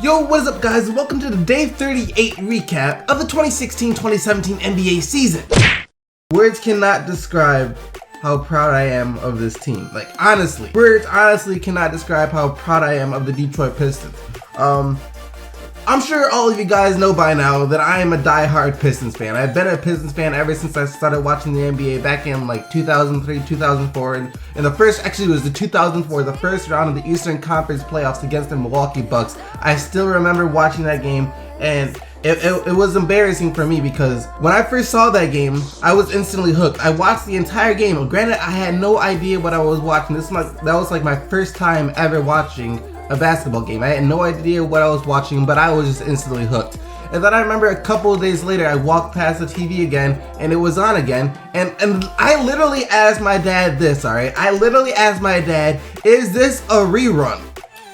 Yo, what is up guys, and welcome to the Day 38 recap of the 2016-2017 NBA season. Words cannot describe how proud I am of this team. Like, honestly. Words honestly cannot describe how proud I am of the Detroit Pistons. I'm sure all of you guys know by now that I am a die-hard Pistons fan. I've been a Pistons fan ever since I started watching the NBA back in like 2003, 2004, and the first, actually it was the 2004, the first round of the Eastern Conference playoffs against the Milwaukee Bucks. I still remember watching that game, and it was embarrassing for me because when I first saw that game, I was instantly hooked. I watched the entire game. Granted, I had no idea what I was watching. That was like my first time ever watching a basketball game. I had no idea what I was watching, but I was just instantly hooked. And then I remember a couple of days later, I walked past the TV again, and it was on again, and I literally asked my dad this, alright? I literally asked my dad, is this a rerun?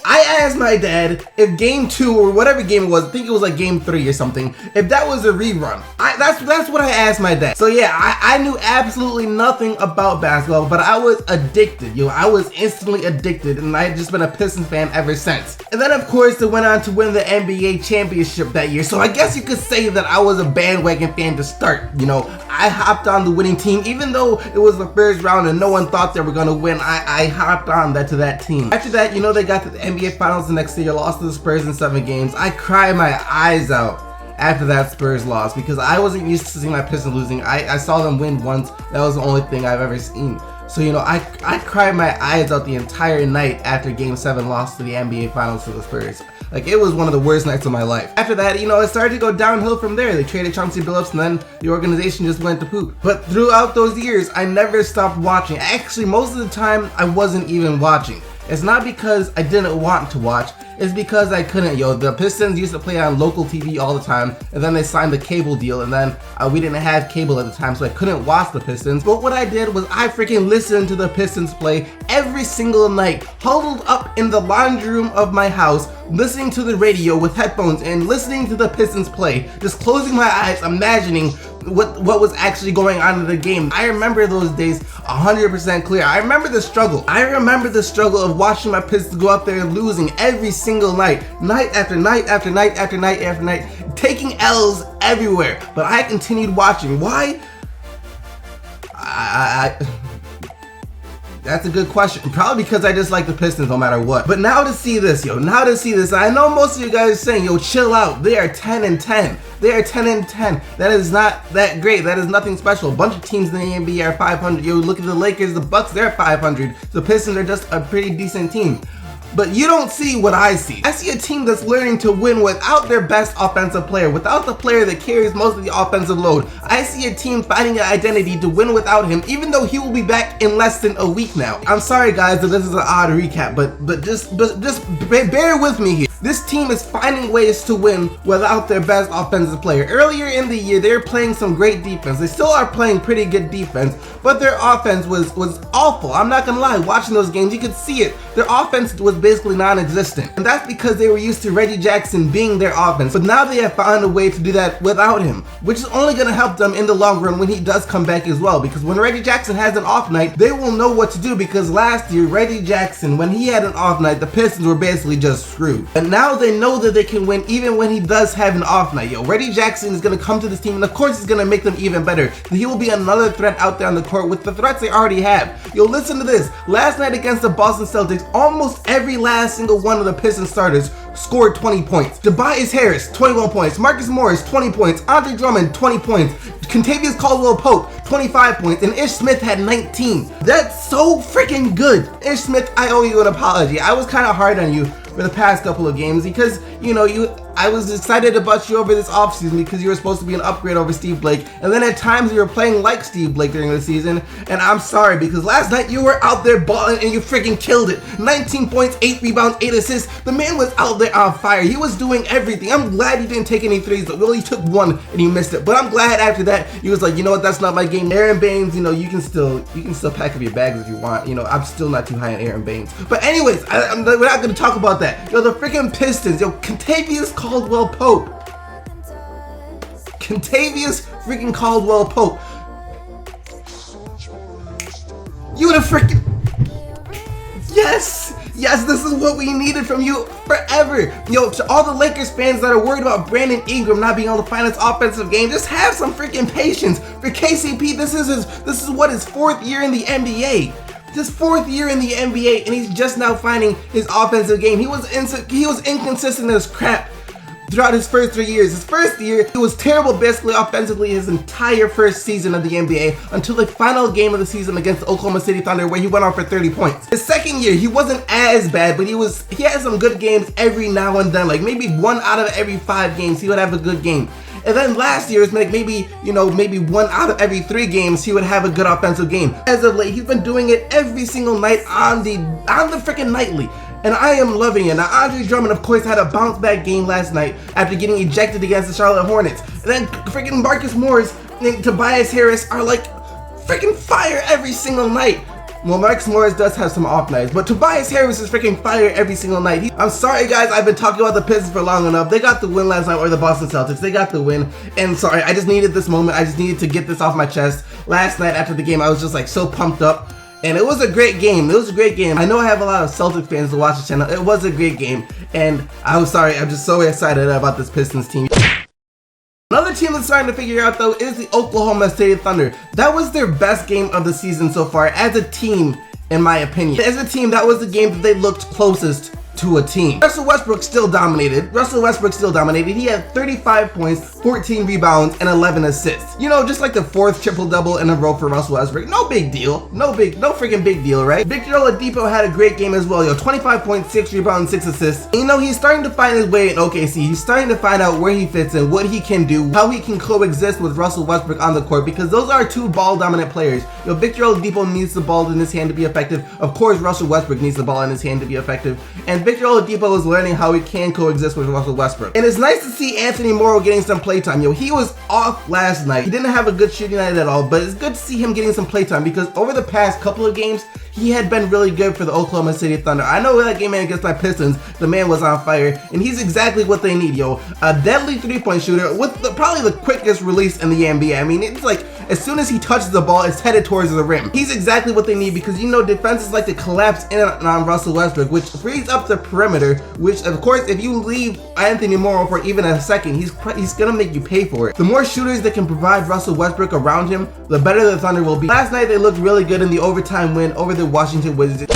I asked my dad if game 2 or whatever game it was, I think it was like game 3 or something, if that was a rerun. That's what I asked my dad. So yeah, I knew absolutely nothing about basketball, but I was addicted, yo. I was instantly addicted, and I had just been a Pistons fan ever since. And then of course they went on to win the NBA championship that year, so I guess you could say that I was a bandwagon fan to start, you know. I hopped on the winning team, even though it was the first round and no one thought they were gonna win. I hopped on to that team. After that, you know, they got to the NBA Finals the next year, lost to the Spurs in 7 games. I cried my eyes out after that Spurs loss because I wasn't used to seeing my Pistons losing. I saw them win once. That was the only thing I've ever seen. So, you know, I cried my eyes out the entire night after Game 7 lost to the NBA Finals to the Spurs. Like, it was one of the worst nights of my life. After that, you know, it started to go downhill from there. They traded Chauncey Billups, and then the organization just went to poop. But throughout those years, I never stopped watching. Actually, most of the time, I wasn't even watching. It's not because I didn't want to watch, it's because I couldn't, yo. The Pistons used to play on local TV all the time, and then they signed the cable deal, and then we didn't have cable at the time, so I couldn't watch the Pistons. But what I did was I freaking listened to the Pistons play every single night, huddled up in the laundry room of my house, listening to the radio with headphones and listening to the Pistons play, just closing my eyes, imagining what was actually going on in the game. I remember those days 100% clear. I remember the struggle. I remember the struggle of watching my Pistons go out there and losing every single night, night after night after night after night after night, taking L's everywhere. But I continued watching. Why? That's a good question. Probably because I just like the Pistons no matter what. But now to see this, yo, now to see this, I know most of you guys are saying, yo, chill out. They are 10-10. They are 10-10. That is not that great. That is nothing special. A bunch of teams in the NBA are 500. Yo, look at the Lakers, the Bucks, they're 500. The Pistons are just a pretty decent team. But you don't see what I see. I see a team that's learning to win without their best offensive player, without the player that carries most of the offensive load. I see a team finding an identity to win without him, even though he will be back in less than a week now. I'm sorry guys that this is an odd recap, but just bear with me here. This team is finding ways to win without their best offensive player. Earlier in the year, they were playing some great defense. They still are playing pretty good defense, but their offense was awful. I'm not gonna lie, watching those games, you could see it. Their offense was basically non-existent. And that's because they were used to Reggie Jackson being their offense. But now they have found a way to do that without him, which is only gonna help them in the long run when he does come back as well. Because when Reggie Jackson has an off night, they will know what to do, because last year, Reggie Jackson, when he had an off night, the Pistons were basically just screwed. And now they know that they can win even when he does have an off night. Yo, Reggie Jackson is going to come to this team, and of course he's going to make them even better. He will be another threat out there on the court with the threats they already have. Yo, listen to this. Last night against the Boston Celtics, almost every last single one of the Pistons starters scored 20 points. Tobias Harris, 21 points. Marcus Morris, 20 points. Andre Drummond, 20 points. Kentavious Caldwell-Pope, 25 points. And Ish Smith had 19. That's so freaking good. Ish Smith, I owe you an apology. I was kind of hard on you for the past couple of games because, you know, I was excited about you over this offseason because you were supposed to be an upgrade over Steve Blake, and then at times you were playing like Steve Blake during the season, and I'm sorry because last night you were out there balling and you freaking killed it. 19 points, 8 rebounds, 8 assists. The man was out there on fire. He was doing everything. I'm glad you didn't take any threes, but well, you took one and you missed it. But I'm glad after that you was like, you know what, that's not my game. Aaron Baines, you know, you can still pack up your bags if you want. You know, I'm still not too high on Aaron Baines. But anyways, we're not going to talk about that. Yo, the freaking Pistons, yo, Kentavious Caldwell-Pope. Kentavious freaking Caldwell-Pope. You the freaking... Yes! Yes, this is what we needed from you forever. Yo, to all the Lakers fans that are worried about Brandon Ingram not being able to find his offensive game, just have some freaking patience. For KCP, this is what his 4th year in the NBA. His 4th year in the NBA, and he's just now finding his offensive game. He was inconsistent as crap throughout his first 3 years. His first year, he was terrible basically offensively his entire first season of the NBA until the final game of the season against the Oklahoma City Thunder where he went off for 30 points. His second year, he wasn't as bad, but he had some good games every now and then. Like maybe 1 out of every 5 games, he would have a good game. And then last year, it's like maybe 1 out of every 3 games, he would have a good offensive game. As of late, he's been doing it every single night on the freaking nightly. And I am loving it. Now, Andre Drummond, of course, had a bounce-back game last night after getting ejected against the Charlotte Hornets. And then freaking Marcus Morris and Tobias Harris are like freaking fire every single night. Well, Marcus Morris does have some off nights, but Tobias Harris is freaking fire every single night. I'm sorry, guys, I've been talking about the Pistons for long enough. They got the win last night, or the Boston Celtics. They got the win. And sorry, I just needed this moment. I just needed to get this off my chest. Last night after the game, I was just like so pumped up. And it was a great game. It was a great game. I know I have a lot of Celtics fans to watch the channel. It was a great game. And I'm sorry, I'm just so excited about this Pistons team. Another team that's starting to figure out though is the Oklahoma City Thunder. That was their best game of the season so far as a team, in my opinion. As a team, that was the game that they looked closest to a team. Russell Westbrook still dominated. He had 35 points, 14 rebounds, and 11 assists. You know, just like the 4th triple-double in a row for Russell Westbrook. No big deal. No freaking big deal, right? Victor Oladipo had a great game as well, yo. 25 points, 6 rebounds, 6 assists. And, you know, he's starting to find his way in OKC. He's starting to find out where he fits in, what he can do, how he can coexist with Russell Westbrook on the court, because those are 2 ball-dominant players. Yo, Victor Oladipo needs the ball in his hand to be effective. Of course, Russell Westbrook needs the ball in his hand to be effective. And Victor Oladipo is learning how he can coexist with Russell Westbrook. And it's nice to see Anthony Morrow getting some playtime. Yo, he was off last night. He didn't have a good shooting night at all, but it's good to see him getting some playtime because over the past couple of games, he had been really good for the Oklahoma City Thunder. I know that game against my Pistons, the man was on fire, and he's exactly what they need, yo. A deadly 3-point shooter with probably the quickest release in the NBA. I mean, it's like, as soon as he touches the ball, it's headed towards the rim. He's exactly what they need because, you know, defenses like to collapse in on Russell Westbrook, which frees up the perimeter, which, of course, if you leave Anthony Morrow for even a second, he's gonna make you pay for it. The more shooters that can provide Russell Westbrook around him, the better the Thunder will be. Last night, they looked really good in the overtime win over the Washington Wizards.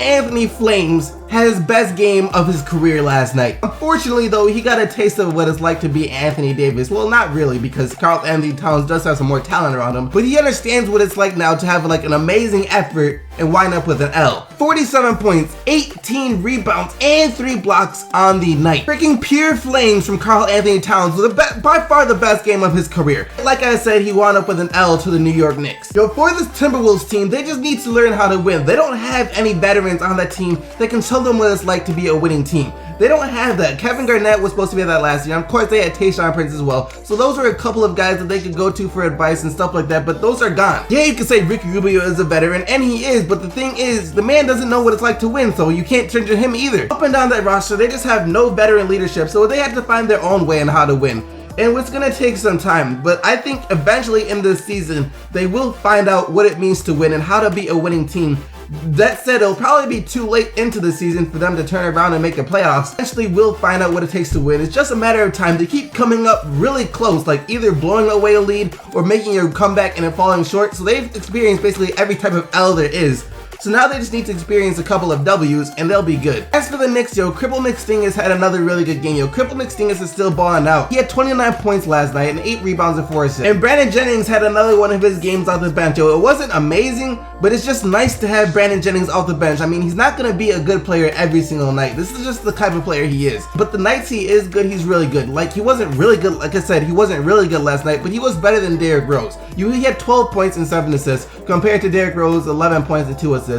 Anthony Flames had his best game of his career last night. Unfortunately though, he got a taste of what it's like to be Anthony Davis. Well, not really, because Karl Anthony Towns does have some more talent around him, but he understands what it's like now to have like an amazing effort and wind up with an L. 47 points, 18 rebounds, and 3 blocks on the night. Freaking pure flames from Karl Anthony Towns was by far the best game of his career. Like I said, he wound up with an L to the New York Knicks. Yo, for this Timberwolves team, they just need to learn how to win. They don't have any veterans on that team that can tell them what it's like to be a winning team. They don't have that. Kevin Garnett was supposed to be that last year. Of course, they had Tayshaun Prince as well. So those are a couple of guys that they could go to for advice and stuff like that, but those are gone. Yeah, you can say Ricky Rubio is a veteran, and he is, but the thing is, the man doesn't know what it's like to win, so you can't turn to him either. Up and down that roster, they just have no veteran leadership, so they have to find their own way on how to win. And it's gonna take some time, but I think eventually in this season, they will find out what it means to win and how to be a winning team. That said, it'll probably be too late into the season for them to turn around and make the playoffs. Eventually, we'll find out what it takes to win. It's just a matter of time. They keep coming up really close, like either blowing away a lead or making a comeback and then falling short. So they've experienced basically every type of L there is. So now they just need to experience a couple of W's and they'll be good. As for the Knicks, yo, Cripple McStingus had another really good game, yo. Cripple McStingus is still balling out. He had 29 points last night and 8 rebounds and 4 assists. And Brandon Jennings had another one of his games off the bench, yo. It wasn't amazing, but it's just nice to have Brandon Jennings off the bench. I mean, he's not gonna be a good player every single night. This is just the type of player he is. But the nights he is good, he's really good. Like, he wasn't really good, like I said, he wasn't really good last night, but he was better than Derrick Rose. He had 12 points and 7 assists compared to Derrick Rose, 11 points and 2 assists.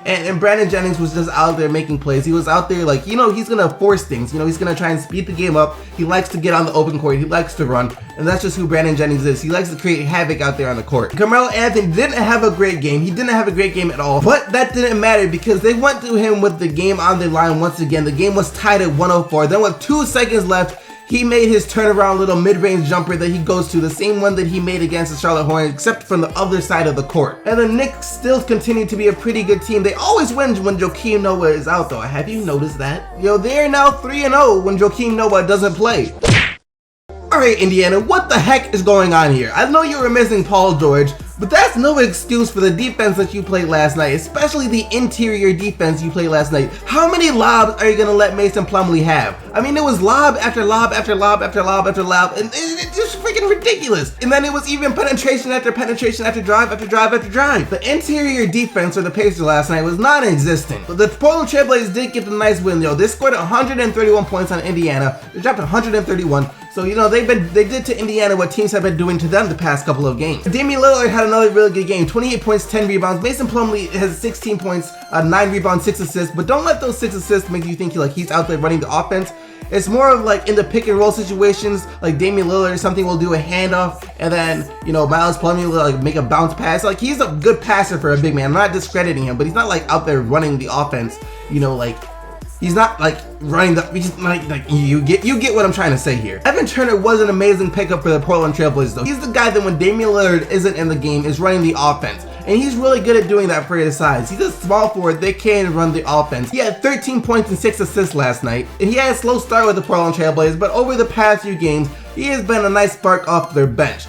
And Brandon Jennings was just out there making plays. He was out there like, you know, he's going to force things. You know, he's going to try and speed the game up. He likes to get on the open court. He likes to run. And that's just who Brandon Jennings is. He likes to create havoc out there on the court. Carmelo Anthony didn't have a great game. He didn't have a great game at all. But that didn't matter because they went to him with the game on the line once again. The game was tied at 104. Then with 2 seconds left, he made his turnaround little mid-range jumper that he goes to, the same one that he made against the Charlotte Hornets, except from the other side of the court. And the Knicks still continue to be a pretty good team. They always win when Joakim Noah is out though. Have you noticed that? Yo, they're now 3-0 when Joakim Noah doesn't play. Alright, Indiana, what the heck is going on here? I know you were missing Paul George, but that's no excuse for the defense that you played last night, especially the interior defense you played last night. How many lobs are you going to let Mason Plumlee have? I mean, it was lob after lob after lob after lob after lob, and it's just freaking ridiculous. And then it was even penetration after penetration after drive after drive after drive. The interior defense for the Pacers last night was non-existent. But the Portland Trail Blazers did get the nice win, though. They scored 131 points on Indiana. They dropped 131. So, you know, they did to Indiana what teams have been doing to them the past couple of games. Damian Lillard had another really good game, 28 points, 10 rebounds. Mason Plumlee has 16 points, 9 rebounds, 6 assists, but don't let those 6 assists make you think he's out there running the offense. It's more of like in the pick and roll situations, like Damian Lillard or something will do a handoff, and then, you know, Miles Plumlee will like make a bounce pass. Like, he's a good passer for a big man. I'm not discrediting him, but he's not like out there running the offense, you know, like, he's not like running the, he's like you get what I'm trying to say here. Evan Turner was an amazing pickup for the Portland Trail Blazers though. He's the guy that when Damian Lillard isn't in the game is running the offense. And he's really good at doing that for his size. He's a small forward that can run the offense. He had 13 points and 6 assists last night. And he had a slow start with the Portland Trail Blazers, but over the past few games, he has been a nice spark off their bench.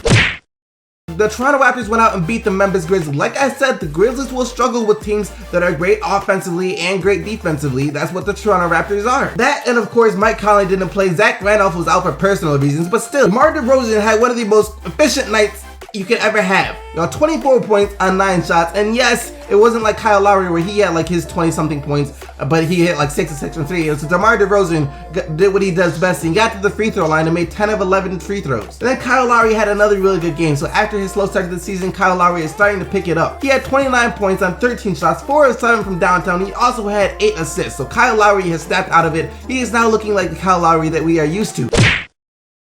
The Toronto Raptors went out and beat the Memphis Grizzlies. Like I said, the Grizzlies will struggle with teams that are great offensively and great defensively. That's what the Toronto Raptors are. That, and of course, Mike Conley didn't play. Zach Randolph was out for personal reasons, but still, DeMar DeRozan had one of the most efficient nights you can ever have. You know, 24 points on 9 shots, and yes, it wasn't like Kyle Lowry where he had like his 20-something points, but he hit like 6 or 6 from 3. So DeMar DeRozan did what he does best. He got to the free throw line and made 10 of 11 free throws. And then Kyle Lowry had another really good game. So after his slow start to the season, Kyle Lowry is starting to pick it up. He had 29 points on 13 shots, 4 of 7 from downtown. He also had 8 assists. So Kyle Lowry has snapped out of it. He is now looking like the Kyle Lowry that we are used to.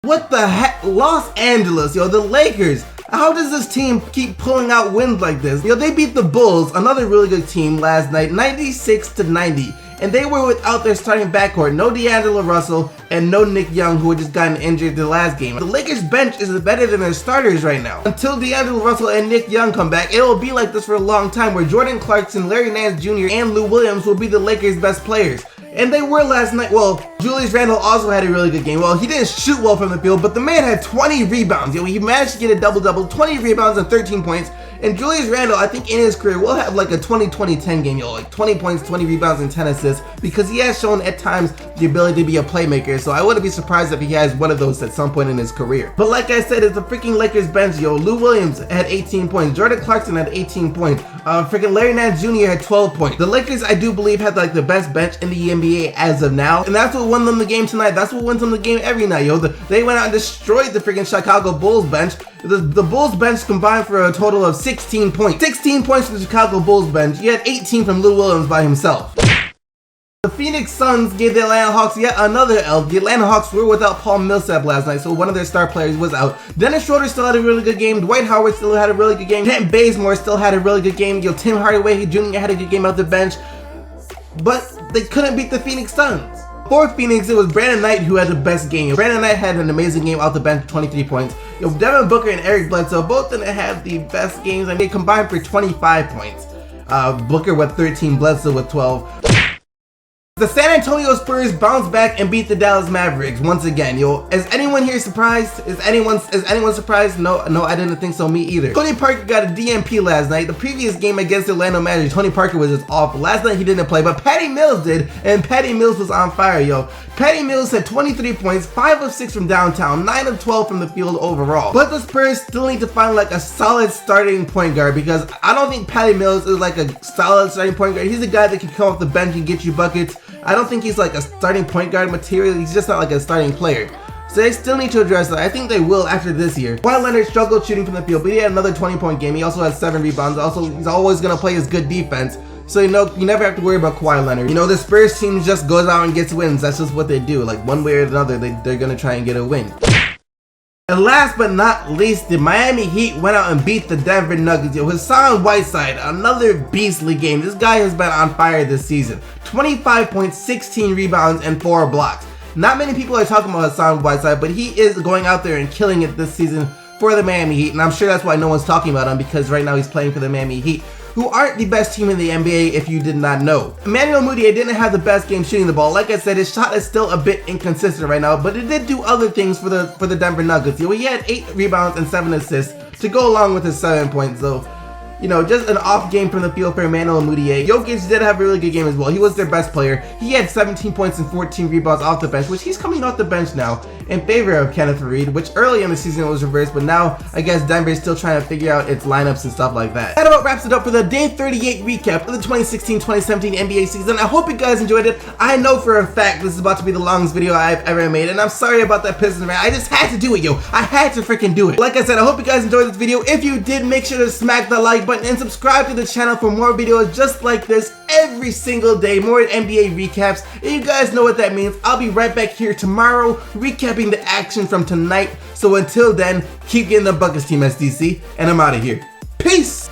What the heck? Los Angeles, yo, the Lakers. How does this team keep pulling out wins like this? Yo, they beat the Bulls, another really good team, last night, 96-90. And they were without their starting backcourt. No D'Angelo Russell and no Nick Young, who had just gotten injured the last game. The Lakers bench is better than their starters right now. Until D'Angelo Russell and Nick Young come back, it will be like this for a long time, where Jordan Clarkson, Larry Nance Jr., and Lou Williams will be the Lakers' best players. And they were last night. Well, Julius Randle also had a really good game. Well, he didn't shoot well from the field, but the man had 20 rebounds. Yo, he managed to get a double-double, 20 rebounds and 13 points. And Julius Randle, I think in his career, will have like a 20-20-10 game, yo, like 20 points, 20 rebounds, and 10 assists, because he has shown at times the ability to be a playmaker. So I wouldn't be surprised if he has one of those at some point in his career. But like I said, it's the freaking Lakers bench, yo. Lou Williams had 18 points. Jordan Clarkson had 18 points. Freaking Larry Nance Jr. had 12 points. The Lakers, I do believe, had like the best bench in the NBA as of now. And that's what won them the game tonight. That's what wins them the game every night, yo. They went out and destroyed the freaking Chicago Bulls bench. The Bulls bench combined for a total of 16 points. 16 points from the Chicago Bulls bench. He had 18 from Lou Williams by himself. The Phoenix Suns gave the Atlanta Hawks yet another L. The Atlanta Hawks were without Paul Millsap last night, so one of their star players was out. Dennis Schroeder still had a really good game. Dwight Howard still had a really good game. Kent Bazemore still had a really good game. Yo, Tim Hardaway Jr. had a good game out the bench. But they couldn't beat the Phoenix Suns. For Phoenix, it was Brandon Knight who had the best game. Brandon Knight had an amazing game out the bench, 23 points. Yo, Devin Booker and Eric Bledsoe both didn't have the best games, and they combined for 25 points. Booker with 13, Bledsoe with 12. The San Antonio Spurs bounced back and beat the Dallas Mavericks once again. Yo, is anyone here surprised? Is anyone surprised? No, I didn't think so. Me either. Tony Parker got a DNP last night. The previous game against the Orlando Magic, Tony Parker was just awful. Last night he didn't play, but Patty Mills did, and Patty Mills was on fire, yo. Patty Mills had 23 points, 5 of 6 from downtown, 9 of 12 from the field overall. But the Spurs still need to find like a solid starting point guard, because I don't think Patty Mills is like a solid starting point guard. He's a guy that can come off the bench and get you buckets. I don't think he's like a starting point guard material. He's just not like a starting player. So they still need to address that. I think they will after this year. Kawhi Leonard struggled shooting from the field, but he had another 20-point game. He also had 7 rebounds. Also, he's always going to play his good defense. So, you know, you never have to worry about Kawhi Leonard. You know, the Spurs team just goes out and gets wins. That's just what they do. Like, one way or another, they're going to try and get a win. And last but not least, the Miami Heat went out and beat the Denver Nuggets. Yo, Hassan Whiteside, another beastly game. This guy has been on fire this season. 25 points, 16 rebounds, and 4 blocks. Not many people are talking about Hassan Whiteside, but he is going out there and killing it this season for the Miami Heat, and I'm sure that's why no one's talking about him, because right now he's playing for the Miami Heat, who aren't the best team in the NBA if you did not know. Emmanuel Mudiay didn't have the best game shooting the ball. Like I said, his shot is still a bit inconsistent right now, but it did do other things for the Denver Nuggets. You know, he had 8 rebounds and 7 assists to go along with his 7 points, so you know, just an off game from the field for Emmanuel Mudiay. Jokic did have a really good game as well. He was their best player. He had 17 points and 14 rebounds off the bench, which he's coming off the bench now in favor of Kenneth Faried, which early in the season was reversed, but now I guess Denver is still trying to figure out its lineups and stuff like that. That about wraps it up for the Day 38 recap of the 2016-2017 NBA season. I hope you guys enjoyed it. I know for a fact this is about to be the longest video I've ever made, and I'm sorry about that Pistons rant. I just had to do it, yo. I had to freaking do it. Like I said, I hope you guys enjoyed this video. If you did, make sure to smack the like button and subscribe to the channel for more videos just like this every single day. More NBA recaps, and you guys know what that means. I'll be right back here tomorrow recapping the action from tonight. So until then, keep getting the buckets, Team SDC, and I'm out of here. Peace!